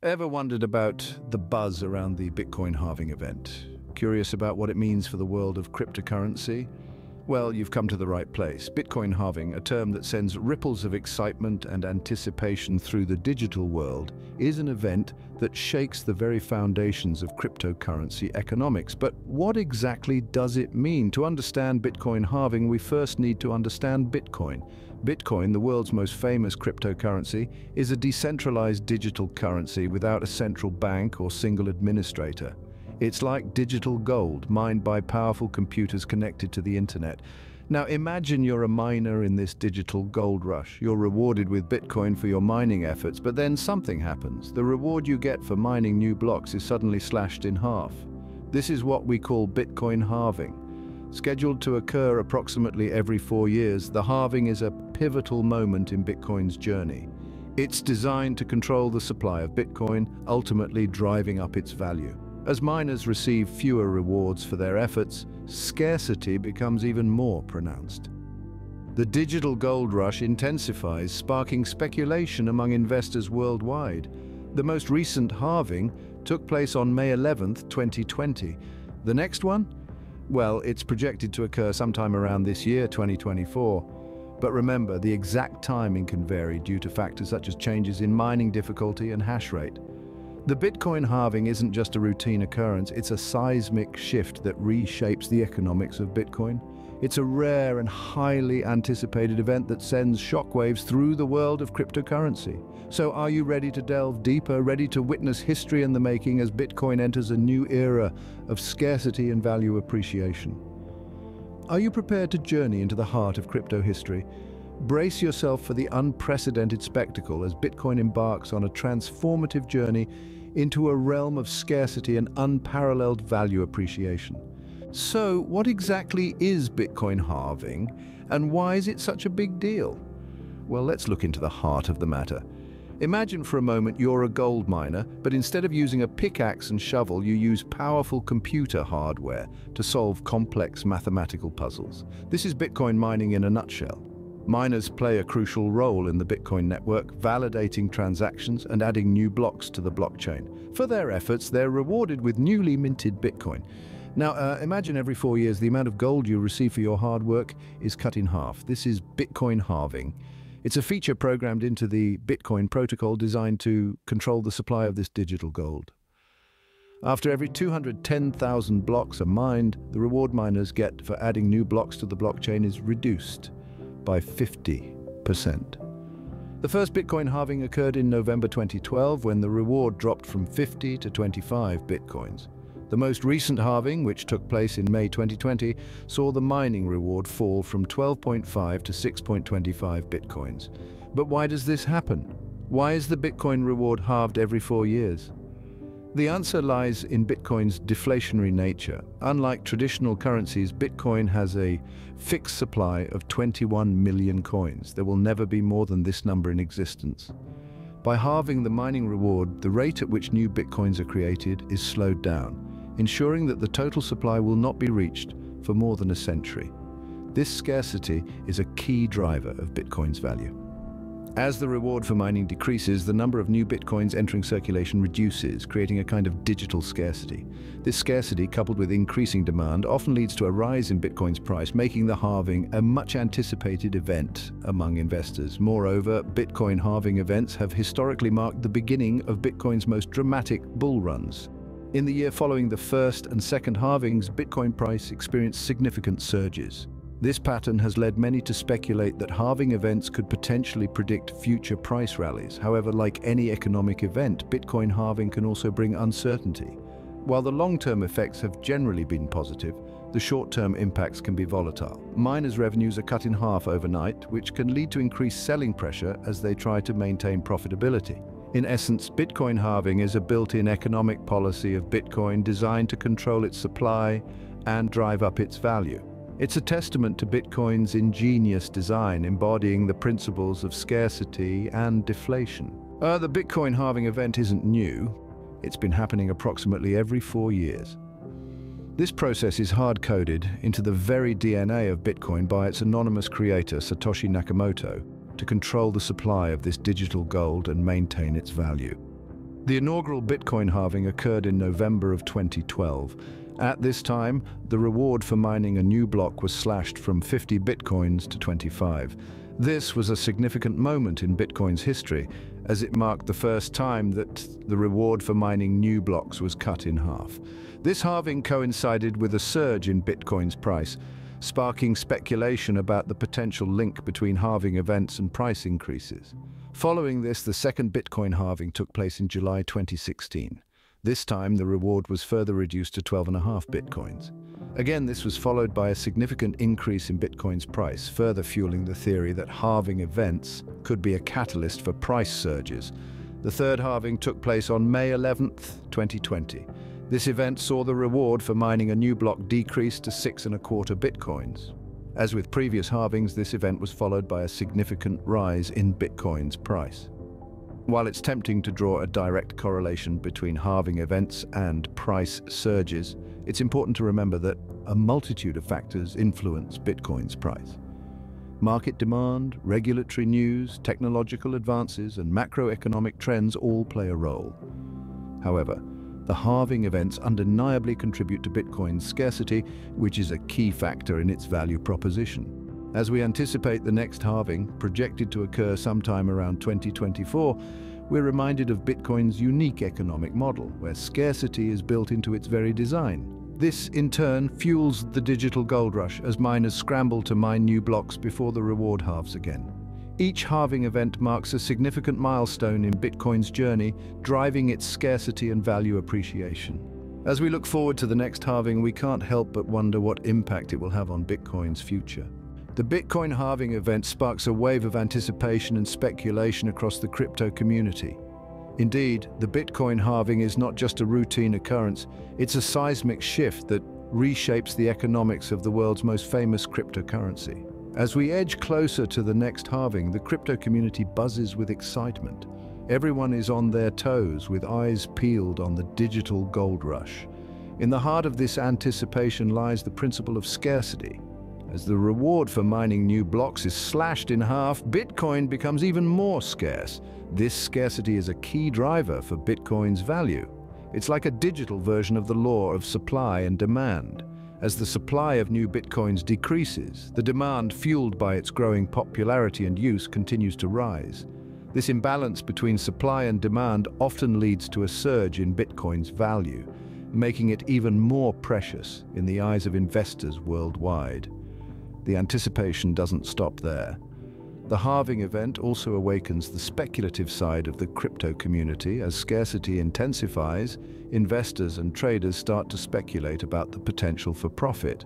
Ever wondered about the buzz around the Bitcoin halving event? Curious about what it means for the world of cryptocurrency? Well, you've come to the right place. Bitcoin halving, a term that sends ripples of excitement and anticipation through the digital world, is an event that shakes the very foundations of cryptocurrency economics. But what exactly does it mean? To understand Bitcoin halving, we first need to understand Bitcoin. Bitcoin, the world's most famous cryptocurrency, is a decentralized digital currency without a central bank or single administrator. It's like digital gold, mined by powerful computers connected to the internet. Now imagine you're a miner in this digital gold rush. You're rewarded with Bitcoin for your mining efforts, but then something happens. The reward you get for mining new blocks is suddenly slashed in half. This is what we call Bitcoin halving. Scheduled to occur approximately every 4 years, the halving is a pivotal moment in Bitcoin's journey. It's designed to control the supply of Bitcoin, ultimately driving up its value. As miners receive fewer rewards for their efforts, scarcity becomes even more pronounced. The digital gold rush intensifies, sparking speculation among investors worldwide. The most recent halving took place on May 11th, 2020. The next one? Well, it's projected to occur sometime around this year, 2024. But remember, the exact timing can vary due to factors such as changes in mining difficulty and hash rate. The Bitcoin halving isn't just a routine occurrence, it's a seismic shift that reshapes the economics of Bitcoin. It's a rare and highly anticipated event that sends shockwaves through the world of cryptocurrency. So are you ready to delve deeper, ready to witness history in the making as Bitcoin enters a new era of scarcity and value appreciation? Are you prepared to journey into the heart of crypto history? Brace yourself for the unprecedented spectacle as Bitcoin embarks on a transformative journey into a realm of scarcity and unparalleled value appreciation. So, what exactly is Bitcoin halving, and why is it such a big deal? Well, let's look into the heart of the matter. Imagine for a moment you're a gold miner, but instead of using a pickaxe and shovel, you use powerful computer hardware to solve complex mathematical puzzles. This is Bitcoin mining in a nutshell. Miners play a crucial role in the Bitcoin network, validating transactions and adding new blocks to the blockchain. For their efforts, they're rewarded with newly minted Bitcoin. Now, imagine every 4 years the amount of gold you receive for your hard work is cut in half. This is Bitcoin halving. It's a feature programmed into the Bitcoin protocol designed to control the supply of this digital gold. After every 210,000 blocks are mined, the reward miners get for adding new blocks to the blockchain is reduced by 50%. The first Bitcoin halving occurred in November 2012 when the reward dropped from 50 to 25 Bitcoins. The most recent halving, which took place in May 2020, saw the mining reward fall from 12.5 to 6.25 Bitcoins. But why does this happen? Why is the Bitcoin reward halved every 4 years? The answer lies in Bitcoin's deflationary nature. Unlike traditional currencies, Bitcoin has a fixed supply of 21 million coins. There will never be more than this number in existence. By halving the mining reward, the rate at which new Bitcoins are created is slowed down, ensuring that the total supply will not be reached for more than a century. This scarcity is a key driver of Bitcoin's value. As the reward for mining decreases, the number of new Bitcoins entering circulation reduces, creating a kind of digital scarcity. This scarcity, coupled with increasing demand, often leads to a rise in Bitcoin's price, making the halving a much-anticipated event among investors. Moreover, Bitcoin halving events have historically marked the beginning of Bitcoin's most dramatic bull runs. In the year following the first and second halvings, Bitcoin price experienced significant surges. This pattern has led many to speculate that halving events could potentially predict future price rallies. However, like any economic event, Bitcoin halving can also bring uncertainty. While the long-term effects have generally been positive, the short-term impacts can be volatile. Miners' revenues are cut in half overnight, which can lead to increased selling pressure as they try to maintain profitability. In essence, Bitcoin halving is a built-in economic policy of Bitcoin designed to control its supply and drive up its value. It's a testament to Bitcoin's ingenious design, embodying the principles of scarcity and deflation. The Bitcoin halving event isn't new. It's been happening approximately every 4 years. This process is hard-coded into the very DNA of Bitcoin by its anonymous creator, Satoshi Nakamoto, to control the supply of this digital gold and maintain its value. The inaugural Bitcoin halving occurred in November of 2012. At this time, the reward for mining a new block was slashed from 50 Bitcoins to 25. This was a significant moment in Bitcoin's history, as it marked the first time that the reward for mining new blocks was cut in half. This halving coincided with a surge in Bitcoin's price, sparking speculation about the potential link between halving events and price increases. Following this, the second Bitcoin halving took place in July 2016. This time, the reward was further reduced to 12.5 Bitcoins. Again, this was followed by a significant increase in Bitcoin's price, further fueling the theory that halving events could be a catalyst for price surges. The third halving took place on May 11th, 2020. This event saw the reward for mining a new block decrease to 6.25 Bitcoins. As with previous halvings, this event was followed by a significant rise in Bitcoin's price. While it's tempting to draw a direct correlation between halving events and price surges, it's important to remember that a multitude of factors influence Bitcoin's price. Market demand, regulatory news, technological advances, and macroeconomic trends all play a role. However, the halving events undeniably contribute to Bitcoin's scarcity, which is a key factor in its value proposition. As we anticipate the next halving, projected to occur sometime around 2024, we're reminded of Bitcoin's unique economic model, where scarcity is built into its very design. This, in turn, fuels the digital gold rush as miners scramble to mine new blocks before the reward halves again. Each halving event marks a significant milestone in Bitcoin's journey, driving its scarcity and value appreciation. As we look forward to the next halving, we can't help but wonder what impact it will have on Bitcoin's future. The Bitcoin halving event sparks a wave of anticipation and speculation across the crypto community. Indeed, the Bitcoin halving is not just a routine occurrence, it's a seismic shift that reshapes the economics of the world's most famous cryptocurrency. As we edge closer to the next halving, the crypto community buzzes with excitement. Everyone is on their toes, with eyes peeled on the digital gold rush. In the heart of this anticipation lies the principle of scarcity. As the reward for mining new blocks is slashed in half, Bitcoin becomes even more scarce. This scarcity is a key driver for Bitcoin's value. It's like a digital version of the law of supply and demand. As the supply of new Bitcoins decreases, the demand fueled by its growing popularity and use continues to rise. This imbalance between supply and demand often leads to a surge in Bitcoin's value, making it even more precious in the eyes of investors worldwide. The anticipation doesn't stop there. The halving event also awakens the speculative side of the crypto community. As scarcity intensifies, investors and traders start to speculate about the potential for profit.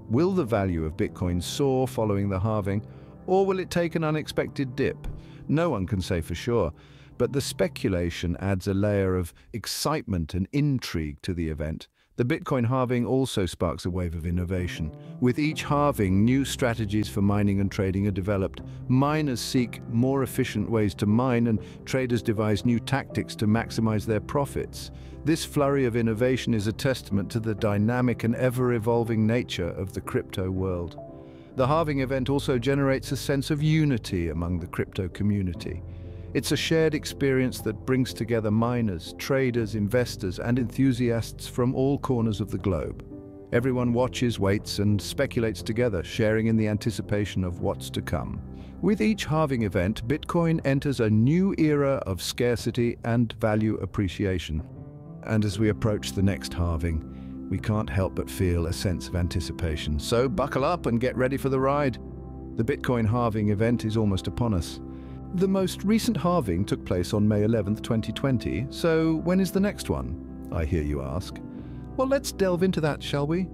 Will the value of Bitcoin soar following the halving, or will it take an unexpected dip? No one can say for sure, but the speculation adds a layer of excitement and intrigue to the event. The Bitcoin halving also sparks a wave of innovation. With each halving, new strategies for mining and trading are developed. Miners seek more efficient ways to mine, and traders devise new tactics to maximize their profits. This flurry of innovation is a testament to the dynamic and ever-evolving nature of the crypto world. The halving event also generates a sense of unity among the crypto community. It's a shared experience that brings together miners, traders, investors, and enthusiasts from all corners of the globe. Everyone watches, waits, and speculates together, sharing in the anticipation of what's to come. With each halving event, Bitcoin enters a new era of scarcity and value appreciation. And as we approach the next halving, we can't help but feel a sense of anticipation. So buckle up and get ready for the ride. The Bitcoin halving event is almost upon us. The most recent halving took place on May 11th, 2020, so when is the next one? I hear you ask. Well, let's delve into that, shall we?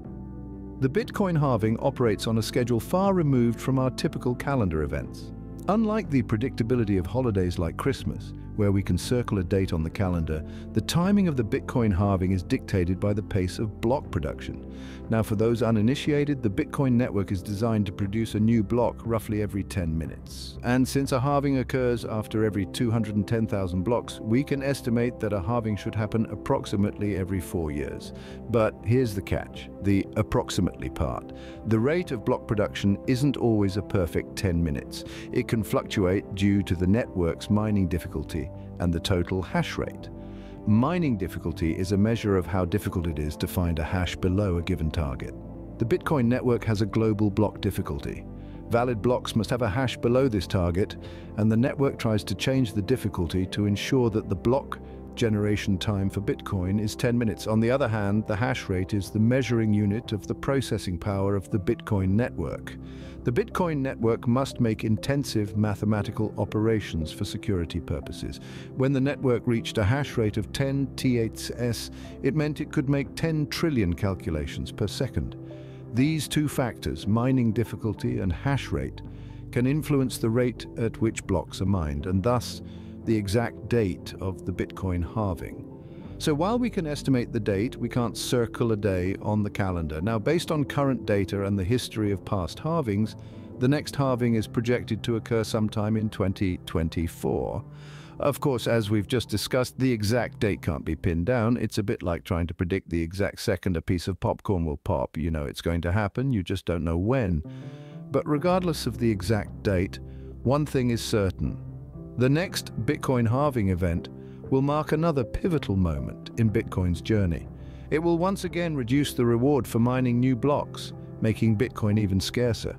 The Bitcoin halving operates on a schedule far removed from our typical calendar events. Unlike the predictability of holidays like Christmas, where we can circle a date on the calendar, the timing of the Bitcoin halving is dictated by the pace of block production. Now, for those uninitiated, the Bitcoin network is designed to produce a new block roughly every 10 minutes. And since a halving occurs after every 210,000 blocks, we can estimate that a halving should happen approximately every 4 years. But here's the catch, the approximately part. The rate of block production isn't always a perfect 10 minutes. It can fluctuate due to the network's mining difficulty and the total hash rate. mining difficulty is a measure of how difficult it is to find a hash below a given target. The Bitcoin network has a global block difficulty. Valid blocks must have a hash below this target, and the network tries to change the difficulty to ensure that the block generation time for Bitcoin is 10 minutes. On the other hand, the hash rate is the measuring unit of the processing power of the Bitcoin network. The Bitcoin network must make intensive mathematical operations for security purposes. When the network reached a hash rate of 10 THS, it meant it could make 10 trillion calculations per second. These two factors, mining difficulty and hash rate, can influence the rate at which blocks are mined, and thus the exact date of the Bitcoin halving. So while we can estimate the date, we can't circle a day on the calendar. Now, based on current data and the history of past halvings, the next halving is projected to occur sometime in 2024. Of course, as we've just discussed, the exact date can't be pinned down. It's a bit like trying to predict the exact second a piece of popcorn will pop. You know it's going to happen, you just don't know when. But regardless of the exact date, one thing is certain. The next Bitcoin halving event will mark another pivotal moment in Bitcoin's journey. It will once again reduce the reward for mining new blocks, making Bitcoin even scarcer.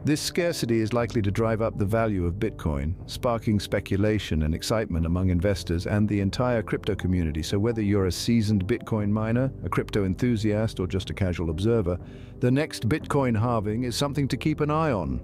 This scarcity is likely to drive up the value of Bitcoin, sparking speculation and excitement among investors and the entire crypto community. So whether you're a seasoned Bitcoin miner, a crypto enthusiast, or just a casual observer, the next Bitcoin halving is something to keep an eye on.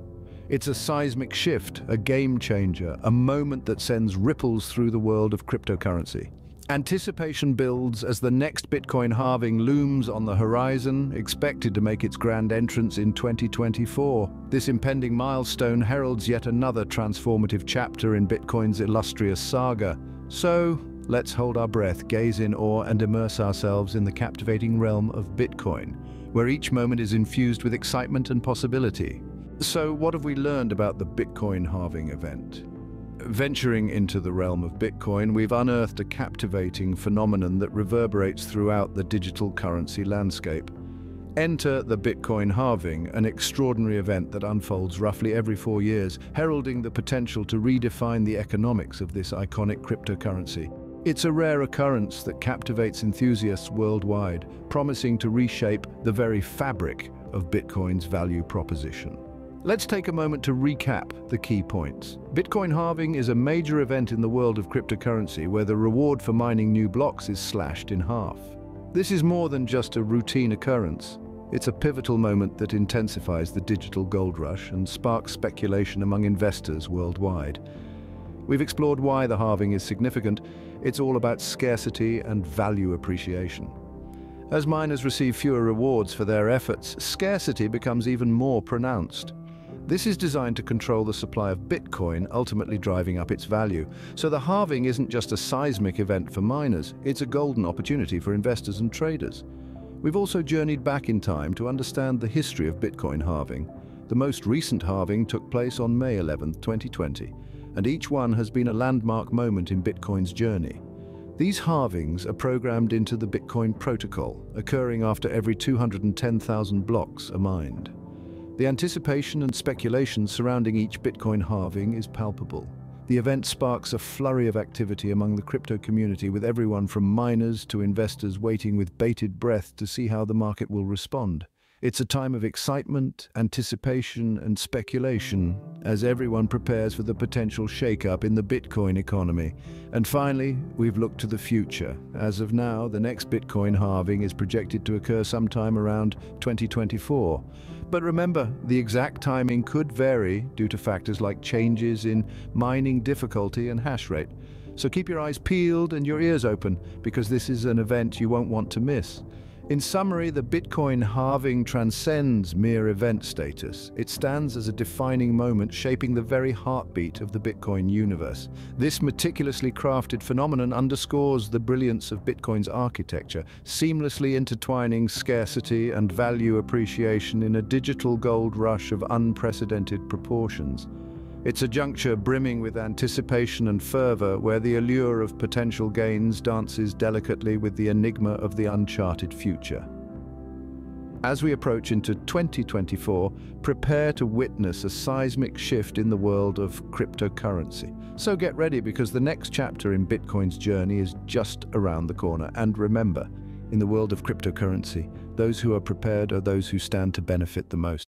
It's a seismic shift, a game changer, a moment that sends ripples through the world of cryptocurrency. Anticipation builds as the next Bitcoin halving looms on the horizon, expected to make its grand entrance in 2024. This impending milestone heralds yet another transformative chapter in Bitcoin's illustrious saga. So, let's hold our breath, gaze in awe, and immerse ourselves in the captivating realm of Bitcoin, where each moment is infused with excitement and possibility. So, what have we learned about the Bitcoin halving event? Venturing into the realm of Bitcoin, we've unearthed a captivating phenomenon that reverberates throughout the digital currency landscape. Enter the Bitcoin halving, an extraordinary event that unfolds roughly every 4 years, heralding the potential to redefine the economics of this iconic cryptocurrency. It's a rare occurrence that captivates enthusiasts worldwide, promising to reshape the very fabric of Bitcoin's value proposition. Let's take a moment to recap the key points. Bitcoin halving is a major event in the world of cryptocurrency where the reward for mining new blocks is slashed in half. This is more than just a routine occurrence. It's a pivotal moment that intensifies the digital gold rush and sparks speculation among investors worldwide. We've explored why the halving is significant. It's all about scarcity and value appreciation. As miners receive fewer rewards for their efforts, scarcity becomes even more pronounced. This is designed to control the supply of Bitcoin, ultimately driving up its value. So the halving isn't just a seismic event for miners, it's a golden opportunity for investors and traders. We've also journeyed back in time to understand the history of Bitcoin halving. The most recent halving took place on May 11, 2020, and each one has been a landmark moment in Bitcoin's journey. These halvings are programmed into the Bitcoin protocol, occurring after every 210,000 blocks are mined. The anticipation and speculation surrounding each Bitcoin halving is palpable. The event sparks a flurry of activity among the crypto community, with everyone from miners to investors waiting with bated breath to see how the market will respond. It's a time of excitement, anticipation, and speculation as everyone prepares for the potential shakeup in the Bitcoin economy. And finally, we've looked to the future. As of now, the next Bitcoin halving is projected to occur sometime around 2024. But remember, the exact timing could vary due to factors like changes in mining difficulty and hash rate. So keep your eyes peeled and your ears open, because this is an event you won't want to miss. In summary, the Bitcoin halving transcends mere event status. It stands as a defining moment shaping the very heartbeat of the Bitcoin universe. This meticulously crafted phenomenon underscores the brilliance of Bitcoin's architecture, seamlessly intertwining scarcity and value appreciation in a digital gold rush of unprecedented proportions. It's a juncture brimming with anticipation and fervor, where the allure of potential gains dances delicately with the enigma of the uncharted future. As we approach into 2024, prepare to witness a seismic shift in the world of cryptocurrency. So get ready, because the next chapter in Bitcoin's journey is just around the corner. And remember, in the world of cryptocurrency, those who are prepared are those who stand to benefit the most.